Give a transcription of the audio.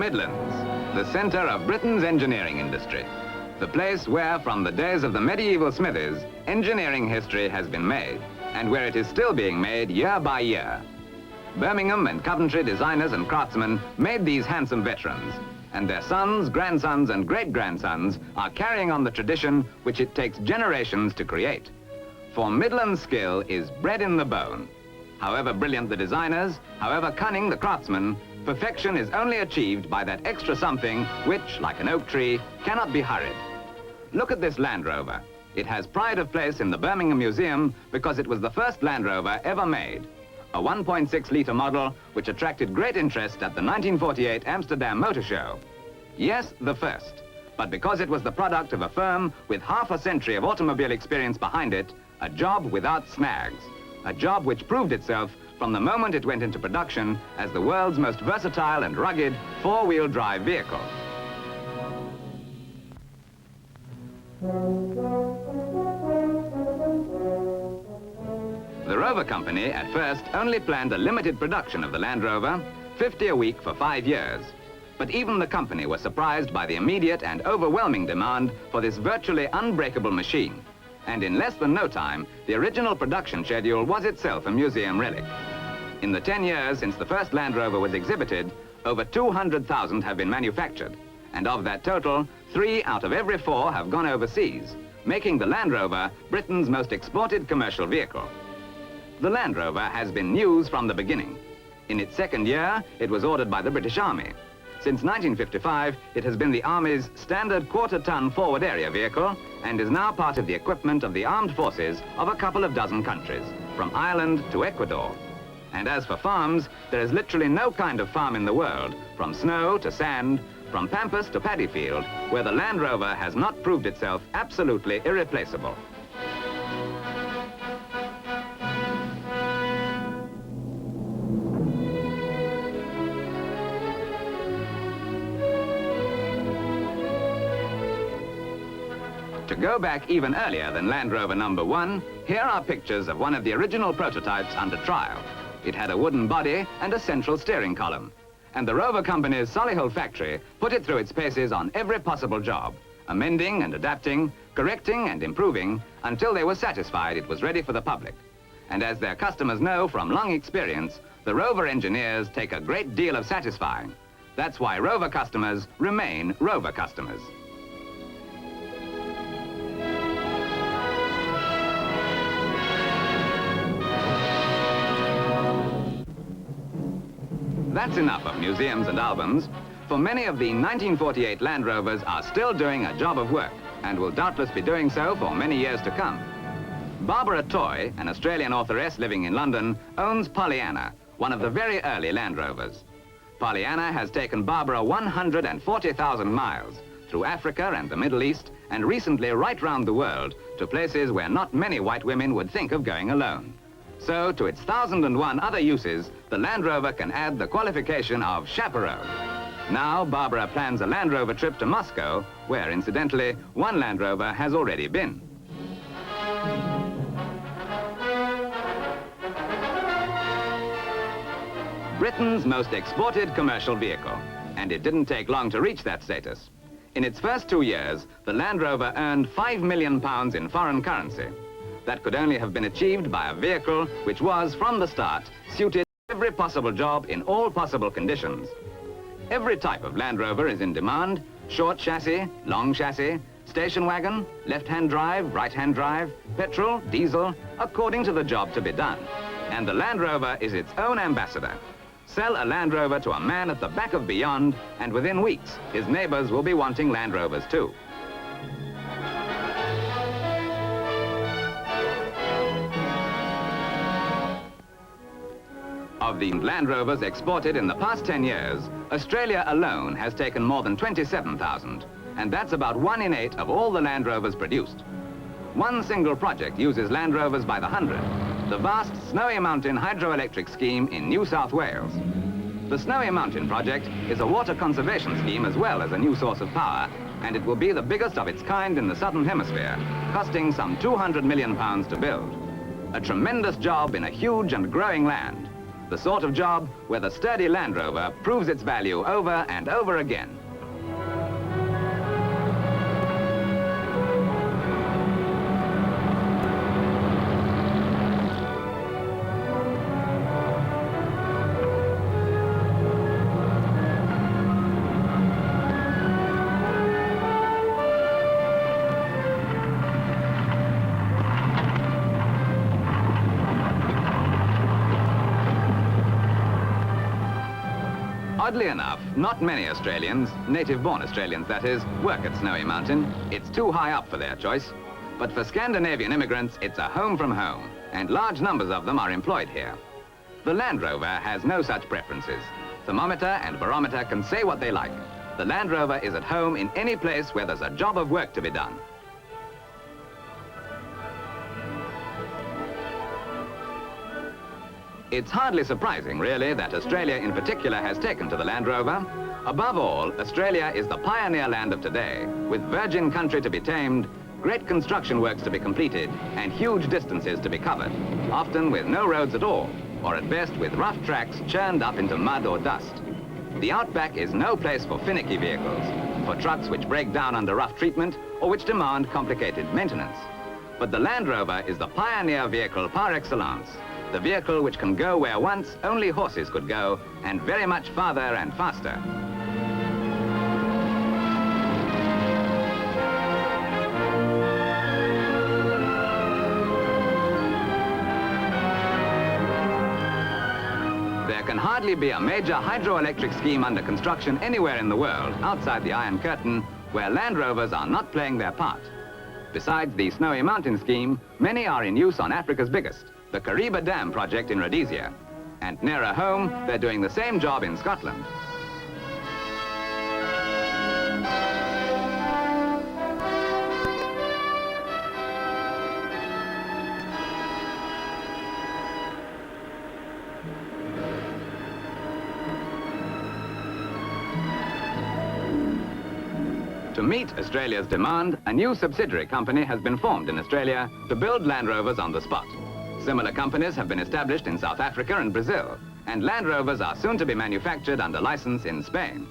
Midlands, the centre of Britain's engineering industry. The place where, from the days of the medieval smithies, engineering history has been made, and where it is still being made year by year. Birmingham and Coventry designers and craftsmen made these handsome veterans, and their sons, grandsons, and great-grandsons are carrying on the tradition which it takes generations to create. For Midland skill is bred in the bone. However brilliant the designers, however cunning the craftsmen, perfection is only achieved by that extra something which, like an oak tree, cannot be hurried. Look at this Land Rover. It has pride of place in the Birmingham Museum because it was the first Land Rover ever made. A 1.6-litre model which attracted great interest at the 1948 Amsterdam Motor Show. Yes, the first. But because it was the product of a firm with half a century of automobile experience behind it, a job without snags. A job which proved itself from the moment it went into production as the world's most versatile and rugged four-wheel drive vehicle. The Rover Company at first only planned a limited production of the Land Rover, 50 a week for 5 years. But even the company was surprised by the immediate and overwhelming demand for this virtually unbreakable machine. And in less than no time, the original production schedule was itself a museum relic. In the 10 years since the first Land Rover was exhibited, over 200,000 have been manufactured. And of that total, 3 out of every 4 have gone overseas, making the Land Rover Britain's most exported commercial vehicle. The Land Rover has been news from the beginning. In its second year, it was ordered by the British Army. Since 1955, it has been the Army's standard quarter-ton forward area vehicle and is now part of the equipment of the armed forces of a couple of dozen countries, from Ireland to Ecuador. And as for farms, there is literally no kind of farm in the world, from snow to sand, from pampas to paddy field, where the Land Rover has not proved itself absolutely irreplaceable. To go back even earlier than Land Rover number 1, here are pictures of one of the original prototypes under trial. It had a wooden body and a central steering column. And the Rover Company's Solihull factory put it through its paces on every possible job, amending and adapting, correcting and improving, until they were satisfied it was ready for the public. And as their customers know from long experience, the Rover engineers take a great deal of satisfying. That's why Rover customers remain Rover customers. That's enough of museums and albums, for many of the 1948 Land Rovers are still doing a job of work and will doubtless be doing so for many years to come. Barbara Toy, an Australian authoress living in London, owns Pollyanna, one of the very early Land Rovers. Pollyanna has taken Barbara 140,000 miles through Africa and the Middle East, and recently right round the world to places where not many white women would think of going alone. So, to its 1,001 other uses, the Land Rover can add the qualification of chaperone. Now, Barbara plans a Land Rover trip to Moscow, where, incidentally, one Land Rover has already been. Britain's most exported commercial vehicle, and it didn't take long to reach that status. In its first 2 years, the Land Rover earned £5 million in foreign currency. That could only have been achieved by a vehicle which was, from the start, suited to every possible job in all possible conditions. Every type of Land Rover is in demand: short chassis, long chassis, station wagon, left-hand drive, right-hand drive, petrol, diesel, according to the job to be done. And the Land Rover is its own ambassador. Sell a Land Rover to a man at the back of beyond, and within weeks, his neighbors will be wanting Land Rovers too. Of the Land Rovers exported in the past 10 years, Australia alone has taken more than 27,000, and that's about 1 in 8 of all the Land Rovers produced. One single project uses Land Rovers by the 100, the vast Snowy Mountain hydroelectric scheme in New South Wales. The Snowy Mountain project is a water conservation scheme as well as a new source of power, and it will be the biggest of its kind in the Southern Hemisphere, costing some £200 million to build. A tremendous job in a huge and growing land. The sort of job where the sturdy Land Rover proves its value over and over again. Oddly enough, not many Australians, native-born Australians that is, work at Snowy Mountain. It's too high up for their choice. But for Scandinavian immigrants, it's a home from home, and large numbers of them are employed here. The Land Rover has no such preferences. Thermometer and barometer can say what they like. The Land Rover is at home in any place where there's a job of work to be done. It's hardly surprising, really, that Australia in particular has taken to the Land Rover. Above all, Australia is the pioneer land of today, with virgin country to be tamed, great construction works to be completed, and huge distances to be covered, often with no roads at all, or at best with rough tracks churned up into mud or dust. The outback is no place for finicky vehicles, for trucks which break down under rough treatment or which demand complicated maintenance. But the Land Rover is the pioneer vehicle par excellence, the vehicle which can go where once only horses could go, and very much farther and faster. There can hardly be a major hydroelectric scheme under construction anywhere in the world, outside the Iron Curtain, where Land Rovers are not playing their part. Besides the Snowy Mountain scheme, many are in use on Africa's biggest, the Kariba Dam project in Rhodesia. And nearer home, they're doing the same job in Scotland. To meet Australia's demand, a new subsidiary company has been formed in Australia to build Land Rovers on the spot. Similar companies have been established in South Africa and Brazil, and Land Rovers are soon to be manufactured under license in Spain.